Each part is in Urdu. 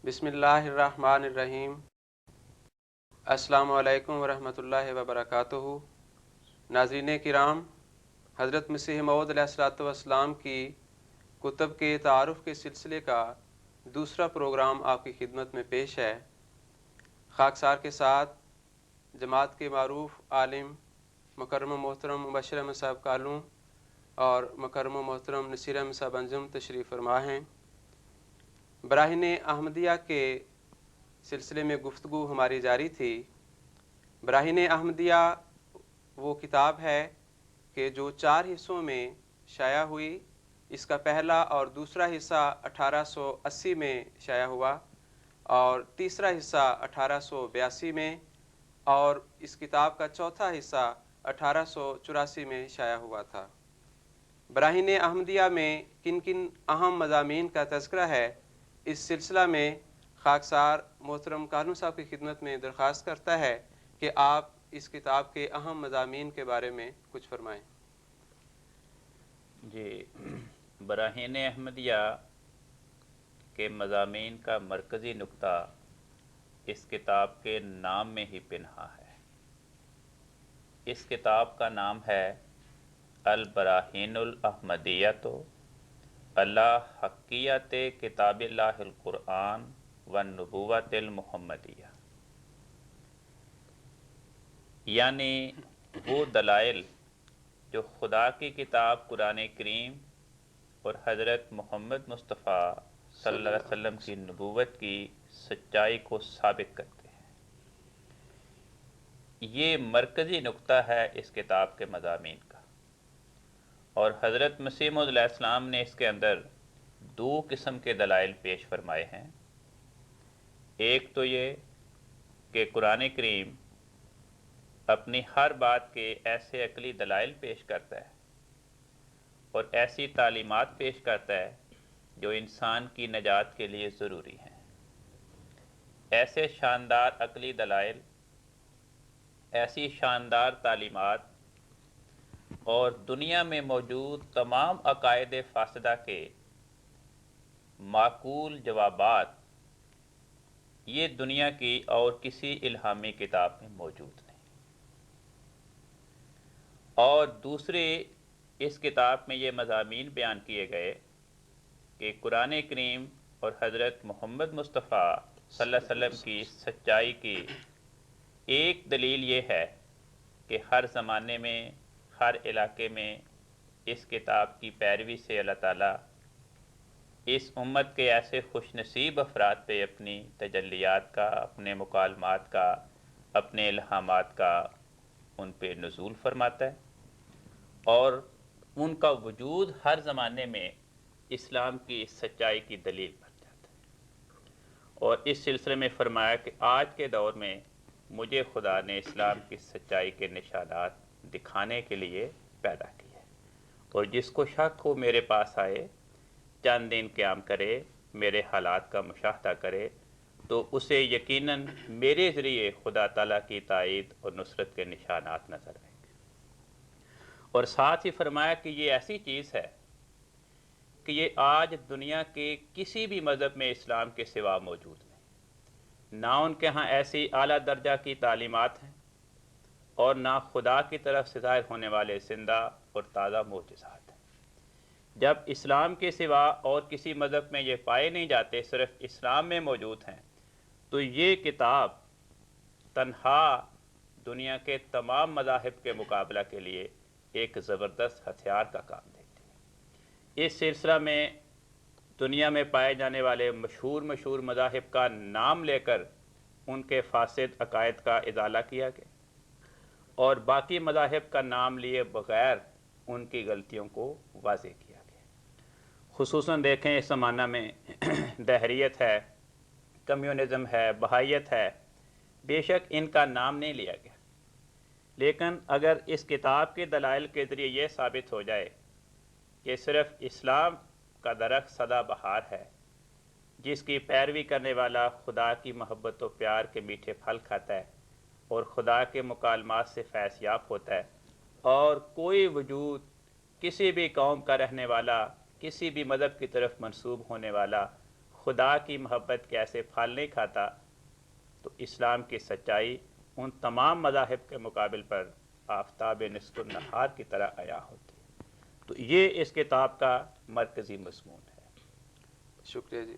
بسم اللہ الرحمن الرحیم۔ السلام علیکم ورحمۃ اللہ وبرکاتہ۔ ناظرین کرام، حضرت مسیح موعود علیہ الصلوۃ والسلام کی کتب کے تعارف کے سلسلے کا دوسرا پروگرام آپ کی خدمت میں پیش ہے۔ خاکسار کے ساتھ جماعت کے معروف عالم مکرم و محترم مبشر احمد صاحب کالوں اور مکرم و محترم نصیر احمد صاحب انجم تشریف فرما ہیں۔ براہین احمدیہ کے سلسلے میں گفتگو ہماری جاری تھی۔ براہین احمدیہ وہ کتاب ہے کہ جو 4 حصوں میں شائع ہوئی۔ اس کا پہلا اور دوسرا حصہ 1880 میں شائع ہوا اور تیسرا حصہ 1882 میں، اور اس کتاب کا چوتھا حصہ 1884 میں شائع ہوا تھا۔ براہین احمدیہ میں کن کن اہم مضامین کا تذکرہ ہے، اس سلسلہ میں خاکسار محترم کالوں صاحب کی خدمت میں درخواست کرتا ہے کہ آپ اس کتاب کے اہم مضامین کے بارے میں کچھ فرمائیں۔ جی، براہین احمدیہ کے مضامین کا مرکزی نقطہ اس کتاب کے نام میں ہی پنہا ہے۔ اس کتاب کا نام ہے البراہین الاحمدیۃ اللہ حقیت کتاب اللہ القرآن والنبوۃ المحمدیہ، یعنی وہ دلائل جو خدا کی کتاب قرآن کریم اور حضرت محمد مصطفیٰ صلی اللہ علیہ وسلم کی نبوت کی سچائی کو ثابت کرتے ہیں، یہ مرکزی نقطہ ہے اس کتاب کے مضامین کا۔ اور حضرت مسیح موعود علیہ السلام نے اس کے اندر 2 قسم کے دلائل پیش فرمائے ہیں۔ ایک تو یہ کہ قرآن کریم اپنی ہر بات کے ایسے عقلی دلائل پیش کرتا ہے اور ایسی تعلیمات پیش کرتا ہے جو انسان کی نجات کے لیے ضروری ہیں۔ ایسے شاندار عقلی دلائل، ایسی شاندار تعلیمات اور دنیا میں موجود تمام عقائد فاسدہ کے معقول جوابات یہ دنیا کی اور کسی الہامی کتاب میں موجود نہیں۔ اور دوسرے، اس کتاب میں یہ مضامین بیان کیے گئے کہ قرآن کریم اور حضرت محمد مصطفیٰ صلی اللہ علیہ وسلم کی سچائی کی ایک دلیل یہ ہے کہ ہر زمانے میں، ہر علاقے میں اس کتاب کی پیروی سے اللہ تعالیٰ اس امت کے ایسے خوش نصیب افراد پہ اپنی تجلیات کا، اپنے مکالمات کا، اپنے الہامات کا ان پہ نزول فرماتا ہے، اور ان کا وجود ہر زمانے میں اسلام کی اس سچائی کی دلیل بن جاتا ہے۔ اور اس سلسلے میں فرمایا کہ آج کے دور میں مجھے خدا نے اسلام کی سچائی کے نشانات دکھانے کے لیے پیدا کیا ہے، اور جس کو شک ہو میرے پاس آئے، چند دن قیام کرے، میرے حالات کا مشاہدہ کرے، تو اسے یقیناً میرے ذریعے خدا تعالیٰ کی تائید اور نصرت کے نشانات نظر آئیں گے۔ اور ساتھ ہی فرمایا کہ یہ ایسی چیز ہے کہ یہ آج دنیا کے کسی بھی مذہب میں اسلام کے سوا موجود نہیں، نہ ان کے ہاں ایسی اعلیٰ درجہ کی تعلیمات ہیں اور نہ خدا کی طرف سے ظاہر ہونے والے زندہ اور تازہ معجزات ہیں۔ جب اسلام کے سوا اور کسی مذہب میں یہ پائے نہیں جاتے، صرف اسلام میں موجود ہیں، تو یہ کتاب تنہا دنیا کے تمام مذاہب کے مقابلہ کے لیے ایک زبردست ہتھیار کا کام دیتی ہے۔ اس سلسلہ میں دنیا میں پائے جانے والے مشہور مذاہب کا نام لے کر ان کے فاسد عقائد کا ازالہ کیا گیا، اور باقی مذاہب کا نام لیے بغیر ان کی غلطیوں کو واضح کیا گیا۔ خصوصاً دیکھیں اس زمانہ میں دہریت ہے، کمیونزم ہے، بہائیت ہے، بے شک ان کا نام نہیں لیا گیا، لیکن اگر اس کتاب کے دلائل کے ذریعے یہ ثابت ہو جائے کہ صرف اسلام کا درخت سدا بہار ہے، جس کی پیروی کرنے والا خدا کی محبت و پیار کے میٹھے پھل کھاتا ہے اور خدا کے مکالمات سے فیض یاب ہوتا ہے، اور کوئی وجود کسی بھی قوم کا رہنے والا، کسی بھی مذہب کی طرف منسوب ہونے والا خدا کی محبت کیسے پھال نہیں کھاتا، تو اسلام کی سچائی ان تمام مذاہب کے مقابل پر آفتاب نصف النہار کی طرح عیاں ہوتی ہے۔ تو یہ اس کتاب کا مرکزی مضمون ہے۔ شکریہ جی۔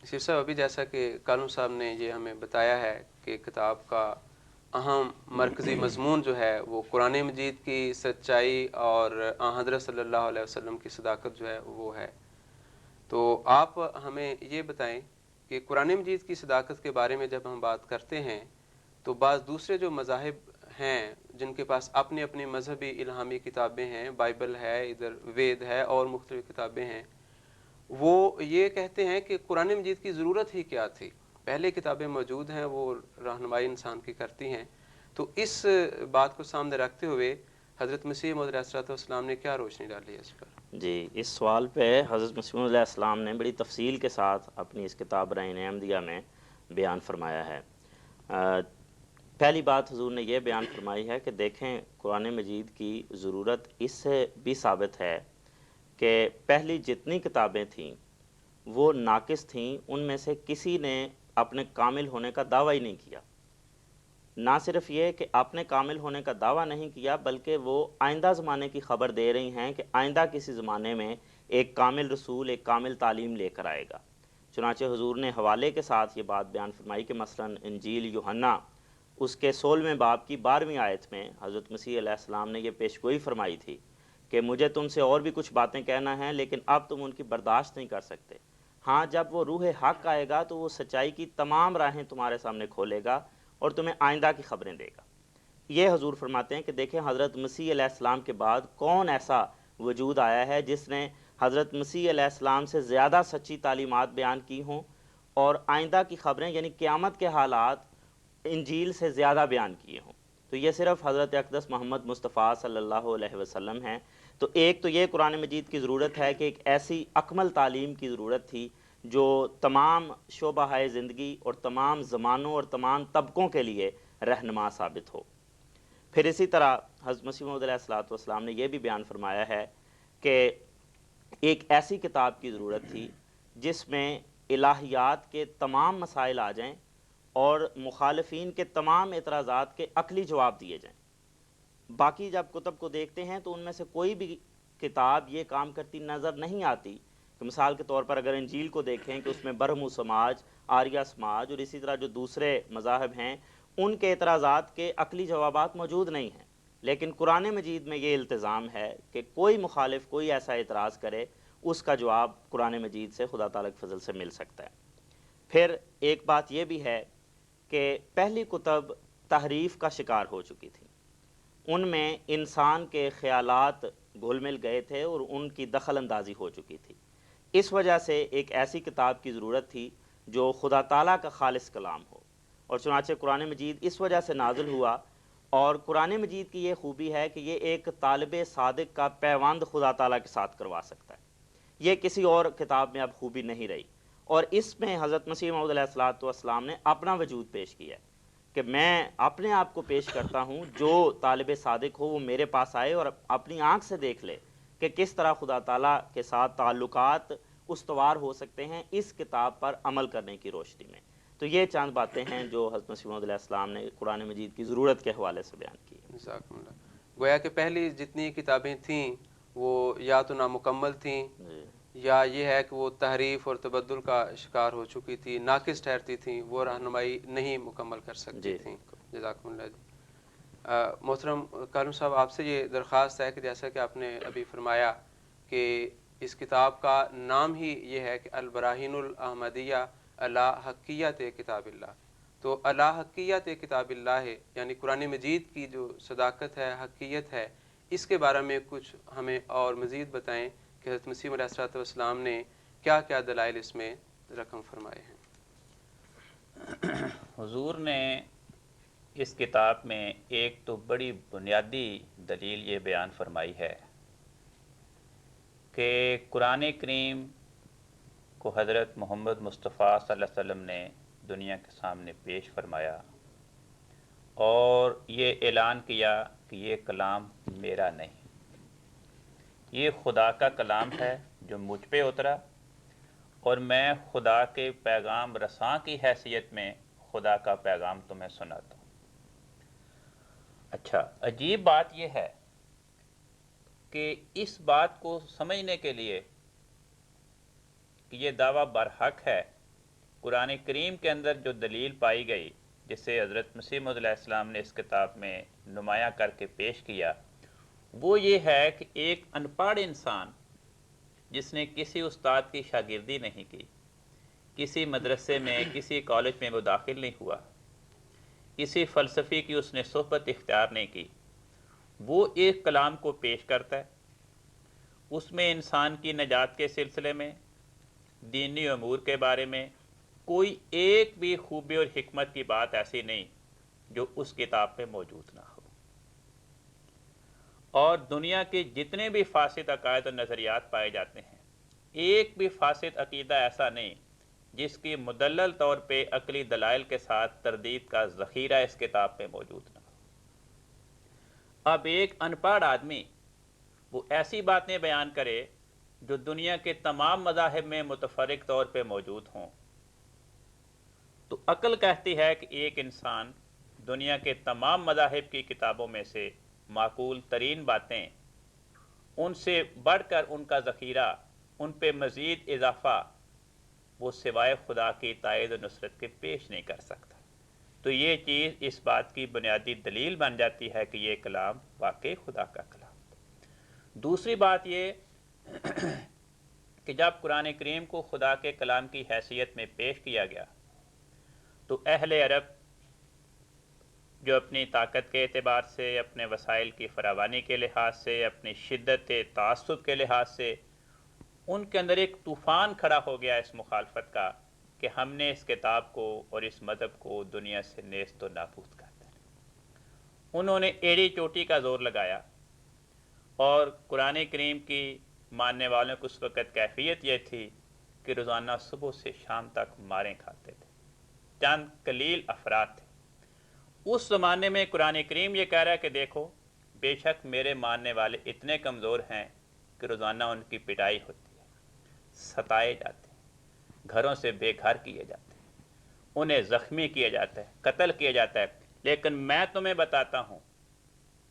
نصیر صاحب، ابھی جیسا کہ کالم صاحب نے یہ ہمیں بتایا ہے کہ کتاب کا اہم مرکزی مضمون جو ہے وہ قرآن مجید کی سچائی اور آن حضرت صلی اللہ علیہ وسلم کی صداقت جو ہے وہ ہے، تو آپ ہمیں یہ بتائیں کہ قرآن مجید کی صداقت کے بارے میں جب ہم بات کرتے ہیں تو بعض دوسرے جو مذاہب ہیں جن کے پاس اپنی اپنی مذہبی الہامی کتابیں ہیں، بائبل ہے، ادھر وید ہے اور مختلف کتابیں ہیں، وہ یہ کہتے ہیں کہ قرآن مجید کی ضرورت ہی کیا تھی، پہلے کتابیں موجود ہیں، وہ رہنمائی انسان کی کرتی ہیں۔ تو اس بات کو سامنے رکھتے ہوئے حضرت مسیح موعود علیہ السلام نے کیا روشنی ڈالی ہے اس پر؟ جی، اس سوال پہ حضرت مسیح علیہ السلام نے بڑی تفصیل کے ساتھ اپنی اس کتاب رائن احمدیہ میں بیان فرمایا ہے۔ پہلی بات حضور نے یہ بیان فرمائی ہے کہ دیکھیں، قرآن مجید کی ضرورت اس سے بھی ثابت ہے کہ پہلی جتنی کتابیں تھیں وہ ناقص تھیں، ان میں سے کسی نے اپنے کامل ہونے کا دعویٰ ہی نہیں کیا۔ نہ صرف یہ کہ اپنے کامل ہونے کا دعویٰ نہیں کیا، بلکہ وہ آئندہ زمانے کی خبر دے رہی ہیں کہ آئندہ کسی زمانے میں ایک کامل رسول، ایک کامل تعلیم لے کر آئے گا۔ چنانچہ حضور نے حوالے کے ساتھ یہ بات بیان فرمائی کہ مثلا انجیل یوحنا اس کے 16ویں باب کی 12ویں آیت میں حضرت مسیح علیہ السلام نے یہ پیشگوئی فرمائی تھی کہ مجھے تم سے اور بھی کچھ باتیں کہنا ہیں، لیکن اب تم ان کی برداشت نہیں کر سکتے۔ ہاں، جب وہ روح حق آئے گا تو وہ سچائی کی تمام راہیں تمہارے سامنے کھولے گا اور تمہیں آئندہ کی خبریں دے گا۔ یہ حضور فرماتے ہیں کہ دیکھیں، حضرت مسیح علیہ السلام کے بعد کون ایسا وجود آیا ہے جس نے حضرت مسیح علیہ السلام سے زیادہ سچی تعلیمات بیان کی ہوں اور آئندہ کی خبریں یعنی قیامت کے حالات انجیل سے زیادہ بیان کیے ہوں؟ تو یہ صرف حضرت اقدس محمد مصطفیٰ صلی اللہ علیہ وسلم ہیں۔ تو ایک تو یہ قرآن مجید کی ضرورت ہے کہ ایک ایسی اکمل تعلیم کی ضرورت تھی جو تمام شعبہ زندگی اور تمام زمانوں اور تمام طبقوں کے لیے رہنما ثابت ہو۔ پھر اسی طرح حضرت مسیح موعود علیہ السلام نے یہ بھی بیان فرمایا ہے کہ ایک ایسی کتاب کی ضرورت تھی جس میں الہیات کے تمام مسائل آ جائیں اور مخالفین کے تمام اعتراضات کے عقلی جواب دیے جائیں۔ باقی جب کتب کو دیکھتے ہیں تو ان میں سے کوئی بھی کتاب یہ کام کرتی نظر نہیں آتی کہ مثال کے طور پر اگر انجیل کو دیکھیں کہ اس میں برہمو سماج، آریہ سماج اور اسی طرح جو دوسرے مذاہب ہیں ان کے اعتراضات کے عقلی جوابات موجود نہیں ہیں، لیکن قرآن مجید میں یہ التزام ہے کہ کوئی مخالف کوئی ایسا اعتراض کرے اس کا جواب قرآن مجید سے خدا تعالیٰ کے فضل سے مل سکتا ہے۔ پھر ایک بات یہ بھی ہے کہ پہلی کتب تحریف کا شکار ہو چکی تھی، ان میں انسان کے خیالات گھل مل گئے تھے اور ان کی دخل اندازی ہو چکی تھی۔ اس وجہ سے ایک ایسی کتاب کی ضرورت تھی جو خدا تعالیٰ کا خالص کلام ہو، اور چنانچہ قرآن مجید اس وجہ سے نازل ہوا۔ اور قرآن مجید کی یہ خوبی ہے کہ یہ ایک طالب صادق کا پیوند خدا تعالیٰ کے ساتھ کروا سکتا ہے، یہ کسی اور کتاب میں اب خوبی نہیں رہی۔ اور اس میں حضرت مسیح موعود علیہ السلام نے اپنا وجود پیش کیا ہے کہ میں اپنے آپ کو پیش کرتا ہوں، جو طالب صادق ہو وہ میرے پاس آئے اور اپنی آنکھ سے دیکھ لے کہ کس طرح خدا تعالیٰ کے ساتھ تعلقات استوار ہو سکتے ہیں اس کتاب پر عمل کرنے کی روشنی میں۔ تو یہ چند باتیں ہیں جو حضرت مسیح موعود علیہ السلام نے قرآن مجید کی ضرورت کے حوالے سے بیان کی ہے۔ جزاکم اللہ۔ گویا کہ پہلی جتنی کتابیں تھیں وہ یا تو نامکمل تھیں یا یہ ہے کہ وہ تحریف اور تبدل کا شکار ہو چکی تھی، ناقص ٹھہرتی تھیں، وہ رہنمائی نہیں مکمل کر سکتی تھیں۔ جزاکم اللہ جی۔ محترم کالم صاحب، آپ سے یہ درخواست ہے کہ جیسا کہ آپ نے ابھی فرمایا کہ اس کتاب کا نام ہی یہ ہے کہ البراہین الاحمدیہ علی حقیت کتاب اللہ، تو علی حقیت کتاب اللہ ہے، یعنی قرآن مجید کی جو صداقت ہے، حقیت ہے، اس کے بارے میں کچھ ہمیں اور مزید بتائیں کہ حضرت مسیح علیہ السلام نے کیا کیا دلائل اس میں رقم فرمائے ہیں۔ حضور نے اس کتاب میں ایک تو بڑی بنیادی دلیل یہ بیان فرمائی ہے کہ قرآن کریم کو حضرت محمد مصطفیٰ صلی اللہ علیہ وسلم نے دنیا کے سامنے پیش فرمایا اور یہ اعلان کیا کہ یہ کلام میرا نہیں، یہ خدا کا کلام ہے جو مجھ پہ اترا اور میں خدا کے پیغام رساں کی حیثیت میں خدا کا پیغام تمہیں سناتا ہوں۔ اچھا، عجیب بات یہ ہے کہ اس بات کو سمجھنے کے لیے کہ یہ دعویٰ برحق ہے، قرآن کریم کے اندر جو دلیل پائی گئی جسے حضرت مسیح موعود علیہ السلام نے اس کتاب میں نمایاں کر کے پیش کیا، وہ یہ ہے کہ ایک ان پڑھ انسان جس نے کسی استاد کی شاگردی نہیں کی، کسی مدرسے میں کسی کالج میں وہ داخل نہیں ہوا، کسی فلسفی کی اس نے صحبت اختیار نہیں کی، وہ ایک کلام کو پیش کرتا ہے، اس میں انسان کی نجات کے سلسلے میں، دینی امور کے بارے میں کوئی ایک بھی خوبی اور حکمت کی بات ایسی نہیں جو اس کتاب میں موجود نہ ہو۔ اور دنیا کے جتنے بھی فاسد عقائد اور نظریات پائے جاتے ہیں، ایک بھی فاسد عقیدہ ایسا نہیں جس کی مدلل طور پہ عقلی دلائل کے ساتھ تردید کا ذخیرہ اس کتاب میں موجود نہ ہو۔ اب ایک ان پڑھ آدمی وہ ایسی باتیں بیان کرے جو دنیا کے تمام مذاہب میں متفرق طور پہ موجود ہوں، تو عقل کہتی ہے کہ ایک انسان دنیا کے تمام مذاہب کی کتابوں میں سے معقول ترین باتیں، ان سے بڑھ کر ان کا ذخیرہ، ان پہ مزید اضافہ وہ سوائے خدا کی تائید و نصرت کے پیش نہیں کر سکتا۔ تو یہ چیز اس بات کی بنیادی دلیل بن جاتی ہے کہ یہ کلام واقعی خدا کا کلام۔ دوسری بات یہ کہ جب قرآن کریم کو خدا کے کلام کی حیثیت میں پیش کیا گیا تو اہل عرب جو اپنی طاقت کے اعتبار سے، اپنے وسائل کی فراوانی کے لحاظ سے، اپنی شدت تعصب کے لحاظ سے، ان کے اندر ایک طوفان کھڑا ہو گیا اس مخالفت کا کہ ہم نے اس کتاب کو اور اس مذہب کو دنیا سے نیست و نابود کر دینا۔ انہوں نے ایڑی چوٹی کا زور لگایا، اور قرآن کریم کی ماننے والوں کو اس وقت کیفیت یہ تھی کہ روزانہ صبح سے شام تک ماریں کھاتے تھے۔ چند قلیل افراد تھے۔ اس زمانے میں قرآن کریم یہ کہہ رہا ہے کہ دیکھو، بے شک میرے ماننے والے اتنے کمزور ہیں کہ روزانہ ان کی پٹائی ہوتی ہے، ستائے جاتے ہیں، گھروں سے بے گھر کیے جاتے ہیں، انہیں زخمی کیا جاتا ہے، قتل کیا جاتا ہے، لیکن میں تمہیں بتاتا ہوں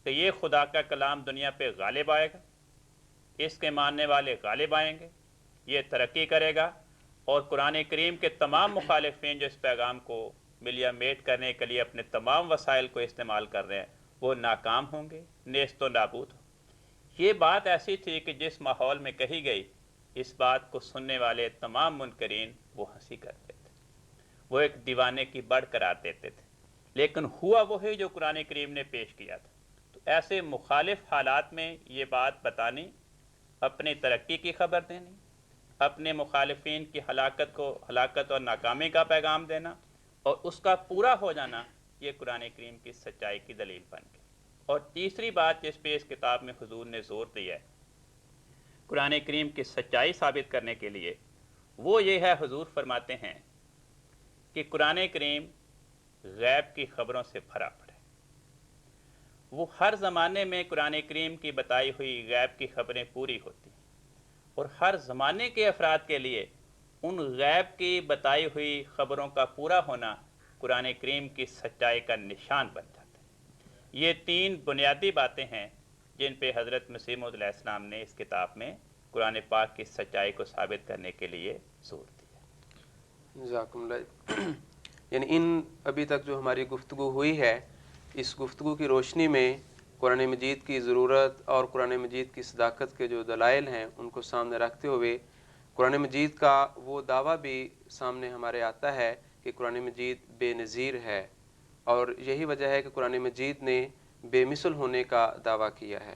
کہ یہ خدا کا کلام دنیا پہ غالب آئے گا، اس کے ماننے والے غالب آئیں گے، یہ ترقی کرے گا، اور قرآن کریم کے تمام مخالفین جو اس پیغام کو ملیا میٹ کرنے کے لیے اپنے تمام وسائل کو استعمال کر رہے ہیں، وہ ناکام ہوں گے، نیست و نابود ہوں۔ یہ بات ایسی تھی کہ جس ماحول میں کہی گئی، اس بات کو سننے والے تمام منکرین وہ ہنسی کرتے تھے، وہ ایک دیوانے کی بڑھ قرار دیتے تھے، لیکن ہوا وہی جو قرآن کریم نے پیش کیا تھا۔ تو ایسے مخالف حالات میں یہ بات بتانی، اپنی ترقی کی خبر دینی، اپنے مخالفین کی ہلاکت اور ناکامی کا پیغام دینا، اور اس کا پورا ہو جانا، یہ قرآن کریم کی سچائی کی دلیل بن گئی۔ اور تیسری بات جس پہ اس کتاب میں حضور نے زور دیا ہے قرآن کریم کی سچائی ثابت کرنے کے لیے، وہ یہ ہے، حضور فرماتے ہیں کہ قرآن کریم غیب کی خبروں سے بھرا پڑا ہے۔ وہ ہر زمانے میں قرآن کریم کی بتائی ہوئی غیب کی خبریں پوری ہوتی ہیں، اور ہر زمانے کے افراد کے لیے ان غیب کی بتائی ہوئی خبروں کا پورا ہونا قرآن کریم کی سچائی کا نشان بن جاتا ہے۔ یہ تین بنیادی باتیں ہیں جن پہ حضرت مسیح موعود علیہ السلام نے اس کتاب میں قرآن پاک کی سچائی کو ثابت کرنے کے لیے زور دیا۔ جزاکم اللہ۔ یعنی ان ابھی تک جو ہماری گفتگو ہوئی ہے، اس گفتگو کی روشنی میں قرآن مجید کی ضرورت اور قرآن مجید کی صداقت کے جو دلائل ہیں ان کو سامنے رکھتے ہوئے قرآن مجید کا وہ دعویٰ بھی سامنے ہمارے آتا ہے کہ قرآن مجید بے نظیر ہے، اور یہی وجہ ہے کہ قرآن مجید نے بے مثل ہونے کا دعویٰ کیا ہے۔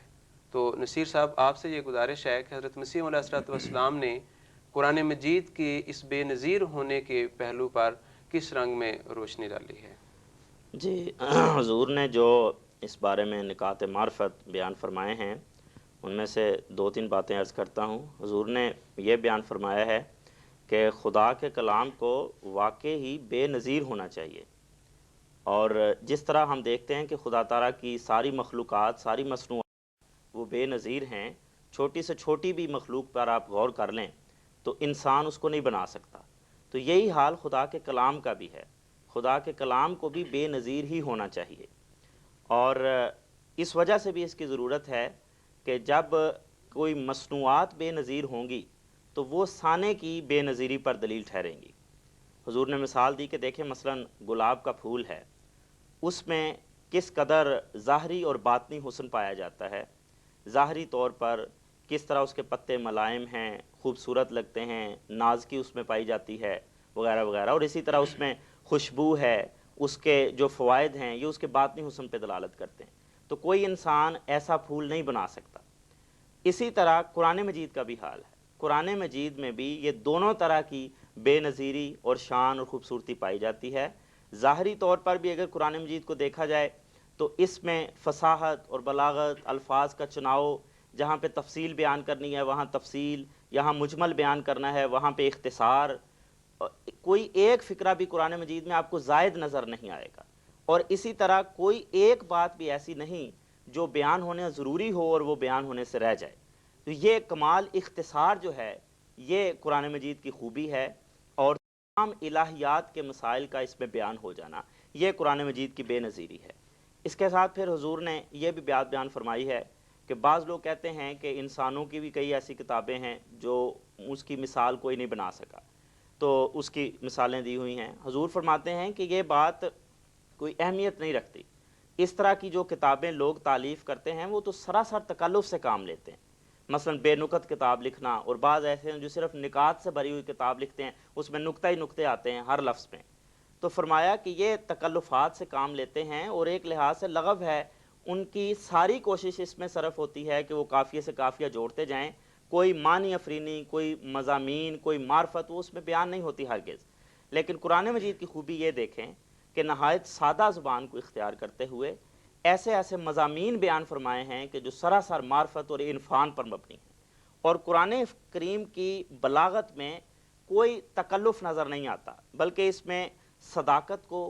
تو نصیر صاحب، آپ سے یہ گزارش ہے کہ حضرت مسیح علیہ الصلوۃ والسلام نے قرآن مجید کی اس بے نظیر ہونے کے پہلو پر کس رنگ میں روشنی ڈالی ہے؟ جی، حضور نے جو اس بارے میں نکات معرفت بیان فرمائے ہیں، ان میں سے دو تین باتیں عرض کرتا ہوں۔ حضور نے یہ بیان فرمایا ہے کہ خدا کے کلام کو واقع ہی بے نظیر ہونا چاہیے، اور جس طرح ہم دیکھتے ہیں کہ خدا تعالیٰ کی ساری مخلوقات، ساری مصنوعات وہ بے نظیر ہیں، چھوٹی سے چھوٹی بھی مخلوق پر آپ غور کر لیں تو انسان اس کو نہیں بنا سکتا۔ تو یہی حال خدا کے کلام کا بھی ہے، خدا کے کلام کو بھی بے نظیر ہی ہونا چاہیے، اور اس وجہ سے بھی اس کی ضرورت ہے کہ جب کوئی مصنوعات بے نظیر ہوں گی تو وہ صانع کی بے نظیری پر دلیل ٹھہریں گی۔ حضور نے مثال دی کہ دیکھیں مثلا گلاب کا پھول ہے، اس میں کس قدر ظاہری اور باطنی حسن پایا جاتا ہے۔ ظاہری طور پر کس طرح اس کے پتے ملائم ہیں، خوبصورت لگتے ہیں، نازکی اس میں پائی جاتی ہے وغیرہ وغیرہ، اور اسی طرح اس میں خوشبو ہے، اس کے جو فوائد ہیں یہ اس کے باطنی حسن پہ دلالت کرتے ہیں۔ تو کوئی انسان ایسا پھول نہیں بنا سکتا۔ اسی طرح قرآن مجید کا بھی حال ہے، قرآن مجید میں بھی یہ دونوں طرح کی بے نظیری اور شان اور خوبصورتی پائی جاتی ہے۔ ظاہری طور پر بھی اگر قرآن مجید کو دیکھا جائے تو اس میں فصاحت اور بلاغت، الفاظ کا چناؤ، جہاں پہ تفصیل بیان کرنی ہے وہاں تفصیل، یہاں مجمل بیان کرنا ہے وہاں پہ اختصار، کوئی ایک فقرہ بھی قرآن مجید میں آپ کو زائد نظر نہیں آئے گا، اور اسی طرح کوئی ایک بات بھی ایسی نہیں جو بیان ہونے ضروری ہو اور وہ بیان ہونے سے رہ جائے۔ تو یہ کمال اختصار جو ہے یہ قرآن مجید کی خوبی ہے، اور تمام الہیات کے مسائل کا اس میں بیان ہو جانا یہ قرآن مجید کی بے نظیری ہے۔ اس کے ساتھ پھر حضور نے یہ بھی بات بیان فرمائی ہے کہ بعض لوگ کہتے ہیں کہ انسانوں کی بھی کئی ایسی کتابیں ہیں جو اس کی مثال کوئی نہیں بنا سکا، تو اس کی مثالیں دی ہوئی ہیں۔ حضور فرماتے ہیں کہ یہ بات کوئی اہمیت نہیں رکھتی، اس طرح کی جو کتابیں لوگ تالیف کرتے ہیں وہ تو سراسر تکلف سے کام لیتے ہیں، مثلا بے نکت کتاب لکھنا، اور بعض ایسے ہیں جو صرف نکات سے بھری ہوئی کتاب لکھتے ہیں، اس میں نکتہ ہی نکتے آتے ہیں ہر لفظ میں۔ تو فرمایا کہ یہ تکلفات سے کام لیتے ہیں، اور ایک لحاظ سے لغو ہے، ان کی ساری کوشش اس میں صرف ہوتی ہے کہ وہ قافیے سے قافیہ جوڑتے جائیں، کوئی معنی افرینی، کوئی مضامین، کوئی معرفت وہ اس میں بیان نہیں ہوتی ہرگز۔ لیکن قرآن مجید کی خوبی یہ دیکھیں کہ نہایت سادہ زبان کو اختیار کرتے ہوئے ایسے ایسے مضامین بیان فرمائے ہیں کہ جو سراسر معرفت اور عرفان پر مبنی ہیں، اور قرآن کریم کی بلاغت میں کوئی تکلف نظر نہیں آتا، بلکہ اس میں صداقت کو،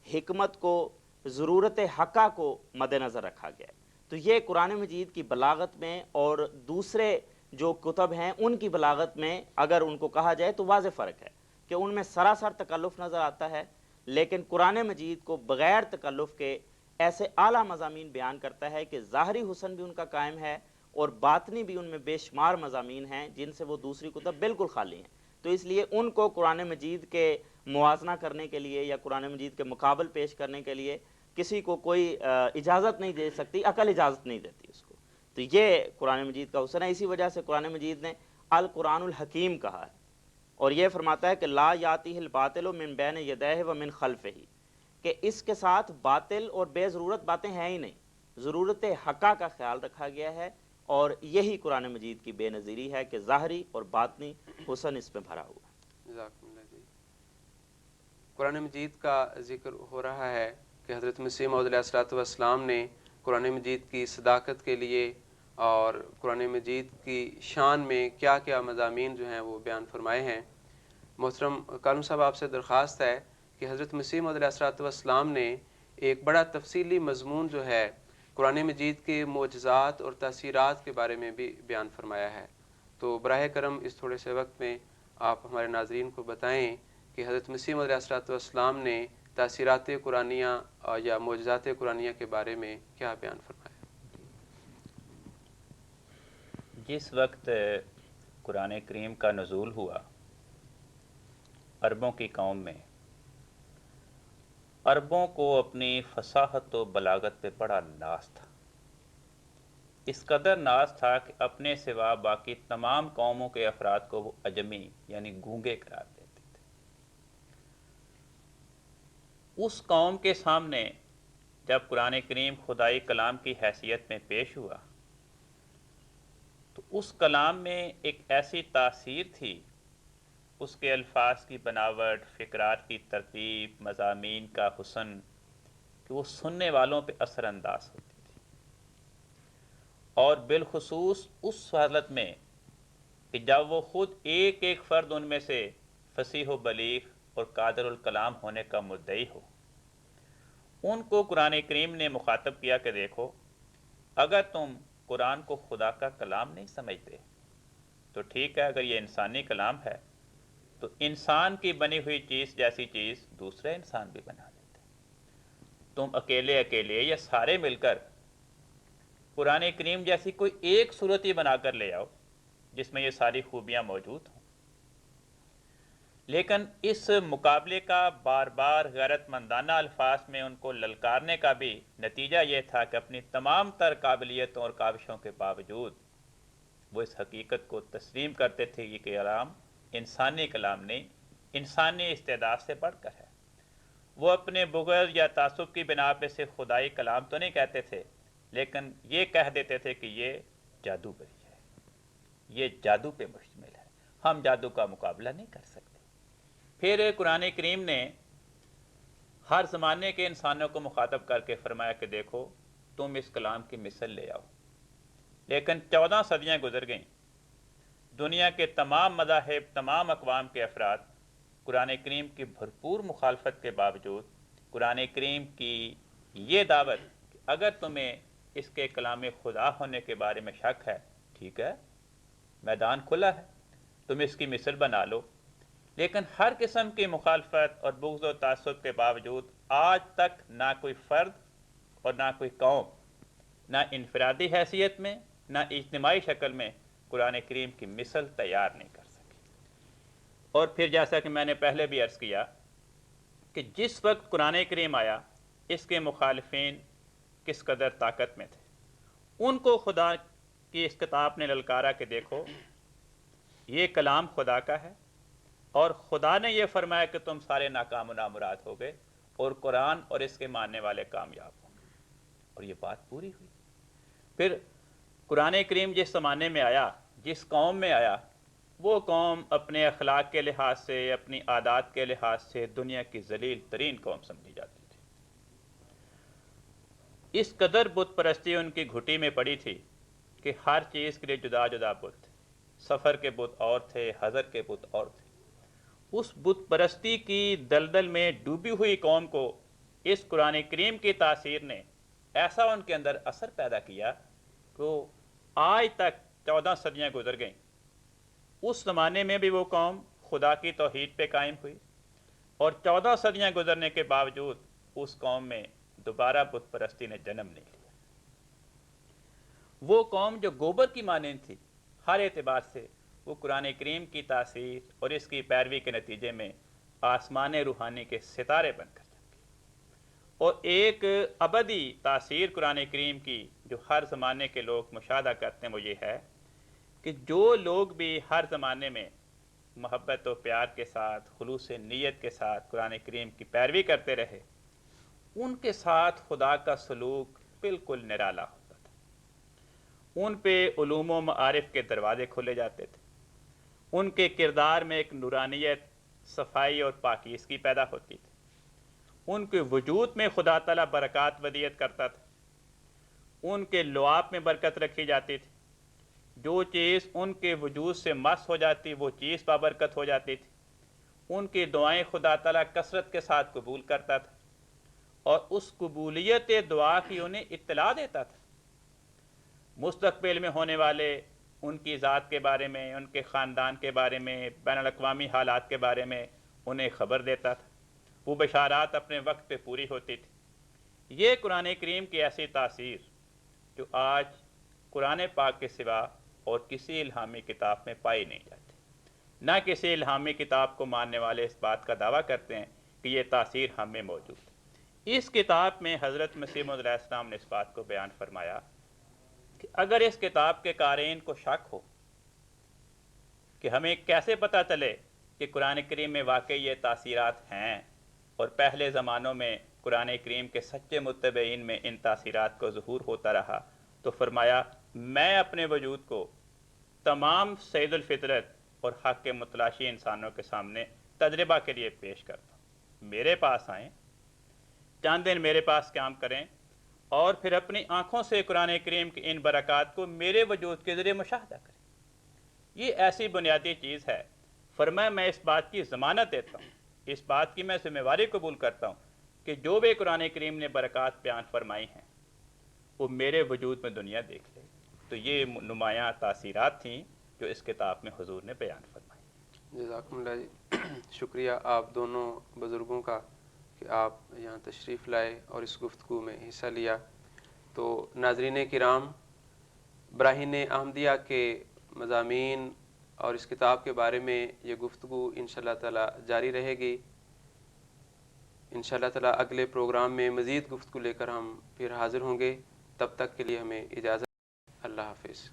حکمت کو، ضرورت حقہ کو مد نظر رکھا گیا ہے۔ تو یہ قرآن مجید کی بلاغت میں اور دوسرے جو کتب ہیں ان کی بلاغت میں اگر ان کو کہا جائے تو واضح فرق ہے کہ ان میں سراسر تکلف نظر آتا ہے، لیکن قرآن مجید کو بغیر تکلف کے ایسے اعلیٰ مضامین بیان کرتا ہے کہ ظاہری حسن بھی ان کا قائم ہے اور باطنی بھی ان میں بے شمار مضامین ہیں جن سے وہ دوسری کتب بالکل خالی ہیں۔ تو اس لیے ان کو قرآن مجید کے موازنہ کرنے کے لیے یا قرآن مجید کے مقابل پیش کرنے کے لیے کسی کو کوئی اجازت نہیں دے سکتی، عقل اجازت نہیں دیتی اس کو۔ تو یہ قرآن مجید کا حسن ہے، اسی وجہ سے قرآن مجید نے القرآن الحکیم کہا ہے، اور یہ فرماتا ہے کہ لا یاتیہ الباطل من بین یدیہ و من خلفہ، کہ اس کے ساتھ باطل اور بے ضرورت باتیں ہیں ہی نہیں، ضرورت حقہ کا خیال رکھا گیا ہے، اور یہی قرآن مجید کی بے نظیری ہے کہ ظاہری اور باطنی حسن اس میں بھرا ہوا ہے۔ جزاکم اللہ جی۔ قرآن مجید کا ذکر ہو رہا ہے کہ حضرت مسیح موعود علیہ الصلوۃ والسلام نے قرآن مجید کی صداقت کے لیے اور قرآن مجید کی شان میں کیا کیا مضامین جو ہیں وہ بیان فرمائے ہیں۔ محترم کالم صاحب، آپ سے درخواست ہے کہ حضرت مسیح موعود علیہ الصلوۃ والسلام نے ایک بڑا تفصیلی مضمون جو ہے قرآن مجید کے معجزات اور تاثیرات کے بارے میں بھی بیان فرمایا ہے، تو براہ کرم اس تھوڑے سے وقت میں آپ ہمارے ناظرین کو بتائیں کہ حضرت مسیح موعود علیہ الصلوۃ والسلام نے تاثیرات قرآنیہ یا معجزات قرآنیہ کے بارے میں کیا بیان فرمایا۔ جس وقت قرآن کریم کا نزول ہوا عربوں کی قوم میں، عربوں کو اپنی فصاحت و بلاغت پہ بڑا ناز تھا، اس قدر ناز تھا کہ اپنے سوا باقی تمام قوموں کے افراد کو وہ عجمی یعنی گونگے قرار دیتے تھے۔ اس قوم کے سامنے جب قرآن کریم خدائی کلام کی حیثیت میں پیش ہوا تو اس کلام میں ایک ایسی تاثیر تھی، اس کے الفاظ کی بناوٹ، فقرات کی ترتیب، مضامین کا حسن، کہ وہ سننے والوں پہ اثر انداز ہوتی تھی، اور بالخصوص اس حالت میں کہ جب وہ خود ایک ایک فرد ان میں سے فصیح و بلیغ اور قادر الکلام ہونے کا مدعی ہو۔ ان کو قرآن کریم نے مخاطب کیا کہ دیکھو، اگر تم قرآن کو خدا کا کلام نہیں سمجھتے تو ٹھیک ہے، اگر یہ انسانی کلام ہے تو انسان کی بنی ہوئی چیز جیسی چیز دوسرے انسان بھی بنا لیتے ہیں۔ تم اکیلے اکیلے یا سارے مل کر قرآن کریم جیسی کوئی ایک صورت ہی بنا کر لے آؤ جس میں یہ ساری خوبیاں موجود ہوں، لیکن اس مقابلے کا بار بار غیرت مندانہ الفاظ میں ان کو للکارنے کا بھی نتیجہ یہ تھا کہ اپنی تمام تر قابلیتوں اور کاوشوں کے باوجود وہ اس حقیقت کو تسلیم کرتے تھے کہ یہ کلام انسانی کلام نہیں، انسانی استعداد سے بڑھ کر ہے۔ وہ اپنے بغض یا تعصب کی بنا پہ سے خدائی کلام تو نہیں کہتے تھے، لیکن یہ کہہ دیتے تھے کہ یہ جادو بری ہے، یہ جادو پہ مشتمل ہے، ہم جادو کا مقابلہ نہیں کر سکتے۔ پھر قرآن کریم نے ہر زمانے کے انسانوں کو مخاطب کر کے فرمایا کہ دیکھو تم اس کلام کی مثل لے آؤ، لیکن 14 صدیاں گزر گئیں، دنیا کے تمام مذاہب، تمام اقوام کے افراد قرآن کریم کی بھرپور مخالفت کے باوجود قرآن کریم کی یہ دعوت کہ اگر تمہیں اس کے کلام خدا ہونے کے بارے میں شک ہے، ٹھیک ہے، میدان کھلا ہے، تم اس کی مثل بنا لو، لیکن ہر قسم کی مخالفت اور بغض و تعصب کے باوجود آج تک نہ کوئی فرد اور نہ کوئی قوم، نہ انفرادی حیثیت میں نہ اجتماعی شکل میں قرآن کریم کی مثل تیار نہیں کر سکی۔ اور پھر جیسا کہ میں نے پہلے بھی عرض کیا کہ جس وقت قرآن کریم آیا اس کے مخالفین کس قدر طاقت میں تھے، ان کو خدا کی اس کتاب نے للکارا کہ دیکھو یہ کلام خدا کا ہے اور خدا نے یہ فرمایا کہ تم سارے ناکام و نامراد ہو گئے اور قرآن اور اس کے ماننے والے کامیاب ہوں گے، اور یہ بات پوری ہوئی۔ پھر قرآن کریم جس زمانے میں آیا، جس قوم میں آیا، وہ قوم اپنے اخلاق کے لحاظ سے، اپنی عادات کے لحاظ سے دنیا کی ذلیل ترین قوم سمجھی جاتی تھی۔ اس قدر بت پرستی ان کی گھٹی میں پڑی تھی کہ ہر چیز کے لیے جدا جدا بت تھے، سفر کے بت اور تھے، حضر کے بت اور تھے۔ اس بت پرستی کی دلدل میں ڈوبی ہوئی قوم کو اس قرآن کریم کی تاثیر نے ایسا ان کے اندر اثر پیدا کیا کہ آج تک 14 صدیاں گزر گئیں، اس زمانے میں بھی وہ قوم خدا کی توحید پہ قائم ہوئی، اور 14 صدیاں گزرنے کے باوجود اس قوم میں دوبارہ بت پرستی نے جنم نہیں لیا۔ وہ قوم جو گوبر کی مانند تھی، ہر اعتبار سے وہ قرآن کریم کی تاثیر اور اس کی پیروی کے نتیجے میں آسمان روحانی کے ستارے بن کر جائیں گے۔ اور ایک ابدی تاثیر قرآن کریم کی جو ہر زمانے کے لوگ مشاہدہ کرتے ہیں وہ یہ ہے کہ جو لوگ بھی ہر زمانے میں محبت و پیار کے ساتھ، خلوص نیت کے ساتھ قرآن کریم کی پیروی کرتے رہے، ان کے ساتھ خدا کا سلوک بالکل نرالا ہوتا تھا۔ ان پہ علوم و معارف کے دروازے کھولے جاتے تھے، ان کے کردار میں ایک نورانیت، صفائی اور پاکیزگی پیدا ہوتی تھی، ان کے وجود میں خدا تعالیٰ برکات ودیت کرتا تھا، ان کے لعاب میں برکت رکھی جاتی تھی، جو چیز ان کے وجود سے مس ہو جاتی وہ چیز بابرکت ہو جاتی تھی، ان کی دعائیں خدا تعالیٰ کثرت کے ساتھ قبول کرتا تھا، اور اس قبولیت دعا کی انہیں اطلاع دیتا تھا، مستقبل میں ہونے والے ان کی ذات کے بارے میں، ان کے خاندان کے بارے میں، بین الاقوامی حالات کے بارے میں انہیں خبر دیتا تھا، وہ بشارات اپنے وقت پہ پوری ہوتی تھی۔ یہ قرآن کریم کی ایسی تاثیر جو آج قرآن پاک کے سوا اور کسی الہامی کتاب میں پائی نہیں جاتی۔ نہ کسی الہامی کتاب کو ماننے والے اس بات کا دعویٰ کرتے ہیں کہ یہ تاثیر ہم میں موجود ہے۔ اس کتاب میں حضرت مسیح موعود علیہ السلام نے اس بات کو بیان فرمایا کہ اگر اس کتاب کے قارئین کو شک ہو کہ ہمیں کیسے پتہ چلے کہ قرآن کریم میں واقعی یہ تاثیرات ہیں، اور پہلے زمانوں میں قرآن کریم کے سچے متبعین میں ان تاثیرات کو ظہور ہوتا رہا، تو فرمایا میں اپنے وجود کو تمام سید الفطرت اور حق کے متلاشی انسانوں کے سامنے تجربہ کے لیے پیش کرتا ہوں۔ میرے پاس آئیں، چند دن میرے پاس قیام کریں، اور پھر اپنی آنکھوں سے قرآن کریم کی ان برکات کو میرے وجود کے ذریعے مشاہدہ کریں۔ یہ ایسی بنیادی چیز ہے، فرمایا میں اس بات کی ضمانت دیتا ہوں، اس بات کی میں ذمہ داری قبول کرتا ہوں کہ جو بھی قرآن کریم نے برکات بیان فرمائی ہیں وہ میرے وجود میں دنیا دیکھ لے۔ تو یہ نمایاں تاثیرات تھیں جو اس کتاب میں حضور نے بیان فرمائی۔ جزاکم اللہ جی، شکریہ آپ دونوں بزرگوں کا کہ آپ یہاں تشریف لائے اور اس گفتگو میں حصہ لیا۔ تو ناظرین کرام، براہین احمدیہ کے مضامین اور اس کتاب کے بارے میں یہ گفتگو انشاءاللہ تعالی جاری رہے گی۔ انشاءاللہ تعالی اگلے پروگرام میں مزید گفتگو لے کر ہم پھر حاضر ہوں گے۔ تب تک کے لیے ہمیں اجازت، اللہ حافظ۔